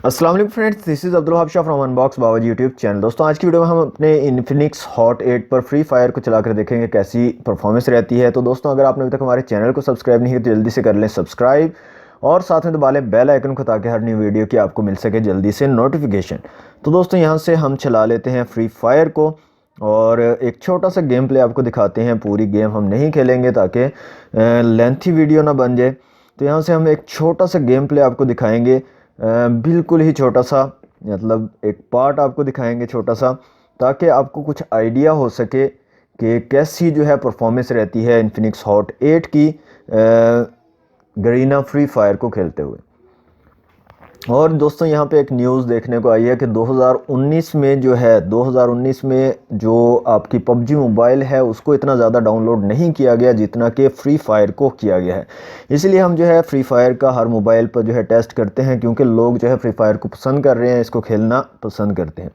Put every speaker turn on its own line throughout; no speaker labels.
अस्सलाम वालेकुम friends, this is Abdul Wahab Shah from unbox Babaji YouTube channel. दोस्तों आज की वीडियो में हम अपने इन्फिनिक्स हॉट 8 पर फ्री फायर को चलाकर देखेंगे कैसी परफॉर्मेंस रहती है। तो दोस्तों अगर आपने अभी तक हमारे चैनल को सब्सक्राइब नहीं किया तो जल्दी से कर लें सब्सक्राइब और साथ में दबा लें बेल आइकन को ताकि हर न्यू वीडियो की आपको मिल सके जल्दी से नोटिफिकेशन। तो दोस्तों यहाँ से हम चला लेते हैं फ्री फायर को और एक छोटा सा गेम प्ले आपको दिखाते हैं। पूरी गेम हम नहीं खेलेंगे ताकि लेंथी वीडियो ना बन जाए। तो यहाँ से हम एक छोटा सा गेम प्ले आपको दिखाएंगे, बिल्कुल ही छोटा सा, मतलब एक पार्ट आपको दिखाएंगे छोटा सा, ताकि आपको कुछ आइडिया हो सके कि कैसी जो है परफॉर्मेंस रहती है इन्फिनिक्स हॉट 8 की गरीना फ्री फायर को खेलते हुए। और दोस्तों यहाँ पे एक न्यूज़ देखने को आई है कि 2019 में जो है 2019 में जो आपकी पबजी मोबाइल है उसको इतना ज़्यादा डाउनलोड नहीं किया गया जितना कि फ्री फायर को किया गया है। इसलिए हम जो है फ्री फायर का हर मोबाइल पर जो है टेस्ट करते हैं, क्योंकि लोग जो है फ्री फायर को पसंद कर रहे हैं, इसको खेलना पसंद करते हैं।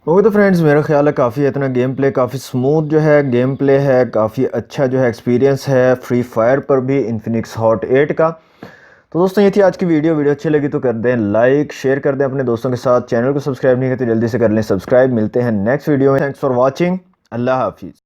ओके तो फ्रेंड्स, मेरा ख्याल है काफ़ी इतना गेम प्ले काफ़ी स्मूथ जो है गेम प्ले है, काफ़ी अच्छा जो है एक्सपीरियंस है फ्री फायर पर भी इन्फिनिक्स हॉट 8 का। तो दोस्तों ये थी आज की वीडियो अच्छी लगी तो कर दें लाइक, शेयर कर दें अपने दोस्तों के साथ। चैनल को सब्सक्राइब नहीं करते जल्दी से कर लें सब्सक्राइब। मिलते हैं नेक्स्ट वीडियो में। Thanks for watching. अल्लाह हाफिज़।